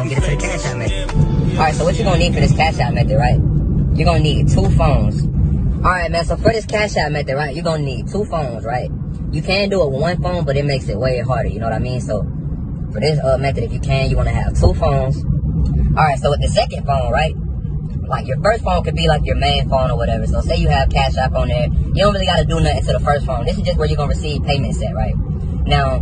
gonna get into the Cash App method. Alright, so what you're gonna need for this Cash App method, right? You're gonna need 2 phones. Alright, man, so for this Cash App method, right, you're gonna need 2 phones, right? You can do it with 1 phone, but it makes it way harder, you know what I mean? So for this method, if you can, you wanna have 2 phones. Alright, so with the second phone, right? Like your first phone could be like your main phone or whatever. So say you have Cash App on there, you don't really gotta do nothing to the first phone. This is just where you're gonna receive payments at, right? Now,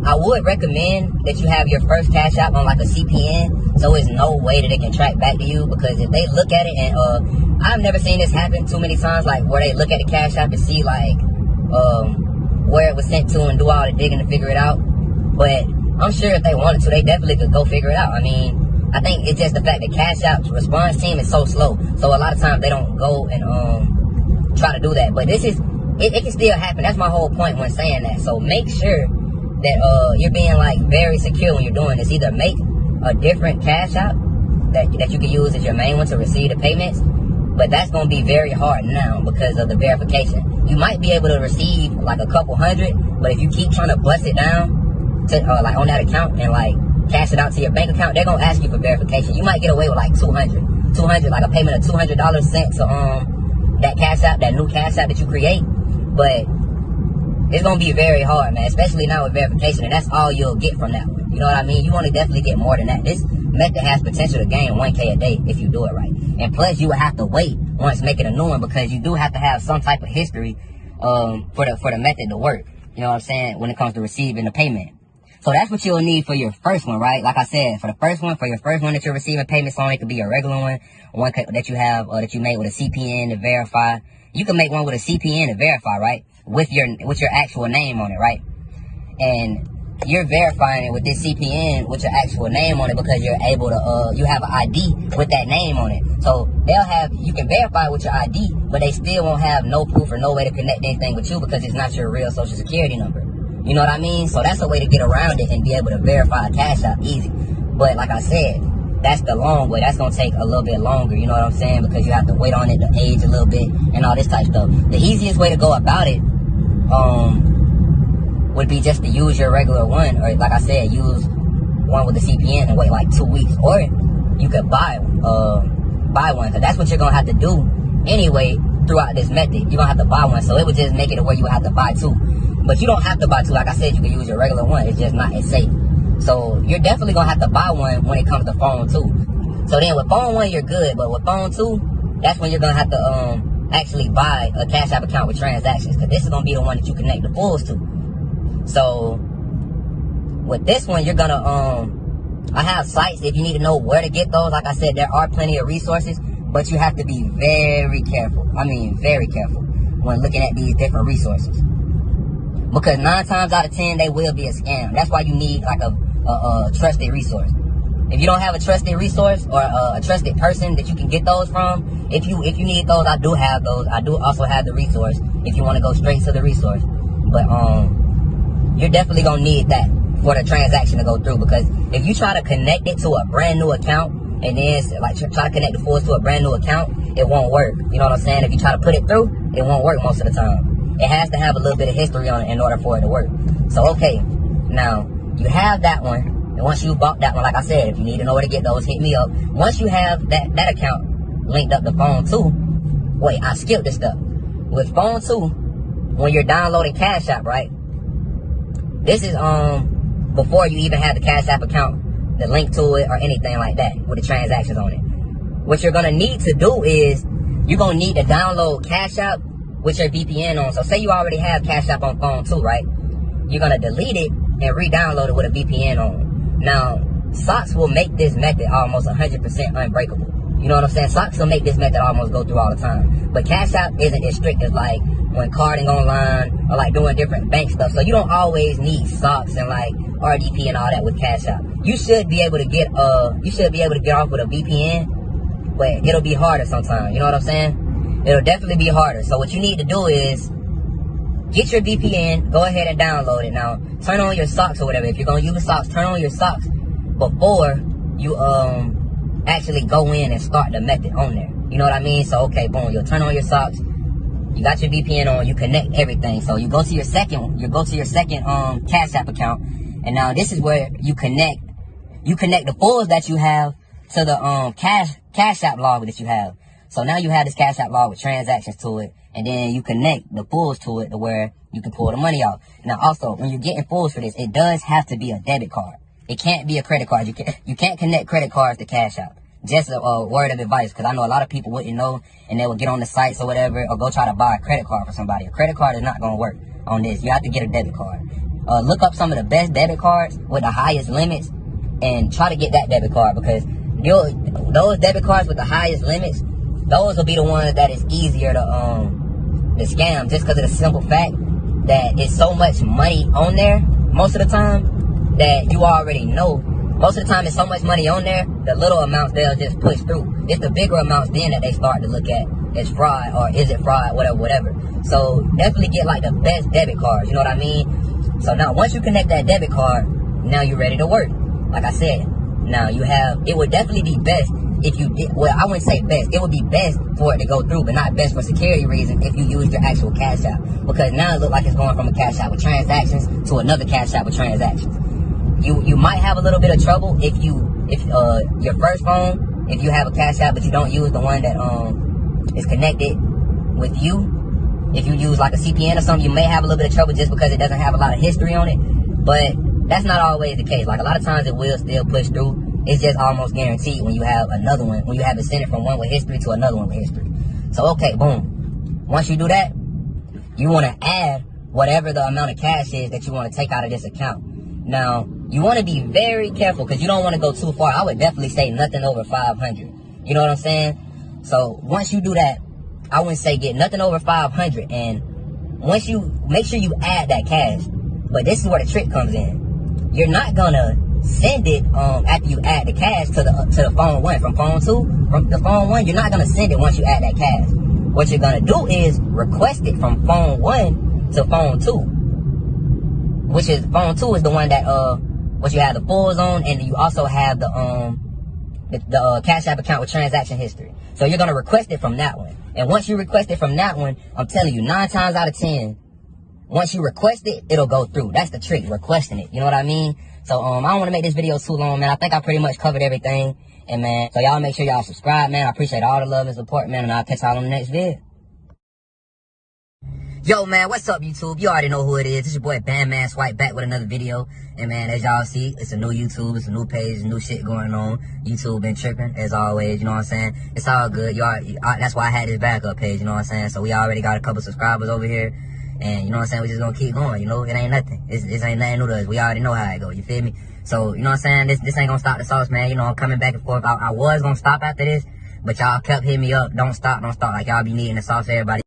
I would recommend that you have your first Cash App on like a CPN, so there's no way that it can track back to you, because if they look at it, and I've never seen this happen too many times, like where they look at the Cash App and see like where it was sent to and do all the digging to figure it out. But I'm sure if they wanted to, they definitely could go figure it out. I mean, I think it's just the fact that Cash App's response team is so slow, so a lot of times they don't go and try to do that. But this is, it can still happen. That's my whole point when saying that. So make sure that you're being like very secure when you're doing this. Either make a different Cash App that you can use as your main one to receive the payments, but that's going to be very hard now because of the verification. You might be able to receive like a couple hundred, but if you keep trying to bust it down to like on that account and like cash it out to your bank account, they're going to ask you for verification. You might get away with like 200, like a payment of $200 sent to that Cash App, that new Cash App that you create. But it's going to be very hard, man, especially now with verification, and that's all you'll get from that one. You know what I mean? You want to definitely get more than that. This method has potential to gain 1K a day if you do it right. And plus, you would have to wait once making a new one, because you do have to have some type of history for the method to work. You know what I'm saying? When it comes to receiving the payment. So that's what you'll need for your first one, right? Like I said, for your first one that you're receiving payments on, it could be a regular one that you have, that you made with a CPN to verify. You can make one with a CPN to verify, right? With your actual name on it, right? And you're verifying it with this CPN with your actual name on it, because you're able to, you have an ID with that name on it. So you can verify with your ID, but they still won't have no proof or no way to connect anything with you, because it's not your real social security number. You know what I mean? So that's a way to get around it and be able to verify a Cash App easy. But like I said, that's the long way. That's going to take a little bit longer, you know what I'm saying? Because you have to wait on it to age a little bit and all this type of stuff. The easiest way to go about it would be just to use your regular one, or like I said, use one with the CPN and wait like 2 weeks. Or you could buy one, because that's what you're going to have to do anyway throughout this method. You're going to have to buy one, so it would just make it where you would have to buy 2. But you don't have to buy 2. Like I said, you can use your regular one. It's just not as safe. So you're definitely going to have to buy one when it comes to phone 2. So then with phone 1, you're good. But with phone 2, that's when you're going to have to actually buy a Cash App account with transactions. Because this is going to be the one that you connect the pools to. So with this one, you're going to... I have sites if you need to know where to get those. Like I said, there are plenty of resources. But you have to be very careful. I mean, very careful when looking at these different resources. Because 9 times out of 10, they will be a scam. That's why you need like a trusted resource. If you don't have a trusted resource or a trusted person that you can get those from, if you need those, I do have those. I do also have the resource if you want to go straight to the resource. But you're definitely gonna need that for the transaction to go through. Because if you try to connect it to a brand new account and then like try to connect the funds to a brand new account, it won't work. You know what I'm saying? If you try to put it through, it won't work most of the time. It has to have a little bit of history on it in order for it to work. So, okay, now, you have that one. And once you bought that one, like I said, if you need to know where to get those, hit me up. Once you have that account linked up to phone 2, wait, I skipped this stuff. With phone 2, when you're downloading Cash App, right? This is before you even have the Cash App account, the link to it, or anything like that with the transactions on it. What you're going to need to do is, you're going to need to download Cash App with your VPN on. So say you already have Cash App on phone 2, right? You're going to delete it and re-download it with a VPN on. Now, Socks will make this method almost 100% unbreakable. You know what I'm saying? Socks will make this method almost go through all the time. But Cash App isn't as strict as like when carding online or like doing different bank stuff. So you don't always need Socks and like RDP and all that with Cash App. You should be able to get off with a VPN, but it'll be harder sometimes. You know what I'm saying? It'll definitely be harder. So what you need to do is get your VPN, go ahead and download it. Now, turn on your Socks or whatever. If you're going to use Socks, turn on your Socks before you actually go in and start the method on there. You know what I mean? So, okay, boom, you'll turn on your Socks. You got your VPN on, you connect everything. So you go to your second Cash App account. And now this is where you connect you connect the pulls that you have to the Cash App log that you have. So now you have this Cash App log with transactions to it, and then you connect the pulls to it to where you can pull the money out. Now also, when you're getting pulls for this, it does have to be a debit card. It can't be a credit card. You can't connect credit cards to Cash App. Just a word of advice, because I know a lot of people wouldn't know, and they would get on the sites or whatever, or go try to buy a credit card for somebody. A credit card is not going to work on this. You have to get a debit card. Look up some of the best debit cards with the highest limits, and try to get that debit card, because those debit cards with the highest limits, those will be the ones that is easier to scam, just because of the simple fact that it's so much money on there most of the time that you already know. Most of the time, it's so much money on there, the little amounts they'll just push through. It's the bigger amounts then that they start to look at as fraud, or is it fraud, whatever. So definitely get like the best debit cards, you know what I mean? So now once you connect that debit card, now you're ready to work. Like I said, now it would definitely be best if you did, well, I wouldn't say best. It would be best for it to go through, but not best for security reasons if you use your actual Cash App. Because now it looks like it's going from a Cash App with transactions to another Cash App with transactions. You might have a little bit of trouble if your first phone, if you have a Cash App but you don't use the one that is connected with you. If you use like a CPN or something, you may have a little bit of trouble just because it doesn't have a lot of history on it. But that's not always the case. Like a lot of times it will still push through. It's just almost guaranteed when you have another one, when you have it sent it from one with history to another one with history. So okay, boom. Once you do that, you want to add whatever the amount of cash is that you want to take out of this account. Now, you want to be very careful because you don't want to go too far. I would definitely say nothing over 500. You know what I'm saying? So once you do that, I wouldn't say get nothing over 500. And once you make sure you add that cash, but this is where the trick comes in. You're not gonna send it after you add the cash to the phone one. From phone two, from the phone one, you're not gonna send it once you add that cash. What you're gonna do is request it from phone one to phone two, which is phone two is the one that what you have the pulls on, and you also have the Cash App account with transaction history. So you're gonna request it from that one. And once you request it from that one, I'm telling you, 9 times out of 10, once you request it, it'll go through. That's the trick, requesting it. You know what I mean? So I don't want to make this video too long, man. I think I pretty much covered everything. And man, so y'all make sure y'all subscribe, man. I appreciate all the love and support, man. And I'll catch y'all on the next vid. Yo, man, what's up, YouTube? You already know who it is. It's your boy Bandman Swipe back with another video. And man, as y'all see, it's a new YouTube, it's a new page, new shit going on. YouTube been tripping, as always, you know what I'm saying? It's all good. That's why I had this backup page, you know what I'm saying? So we already got a couple subscribers over here. And you know what I'm saying? We just gonna keep going, you know? It ain't nothing. This ain't nothing new to us. We already know how it go, you feel me? So, you know what I'm saying? This ain't gonna stop the sauce, man. You know, I'm coming back and forth. I was gonna stop after this, but y'all kept hitting me up. Don't stop. Like y'all be needing the sauce, everybody.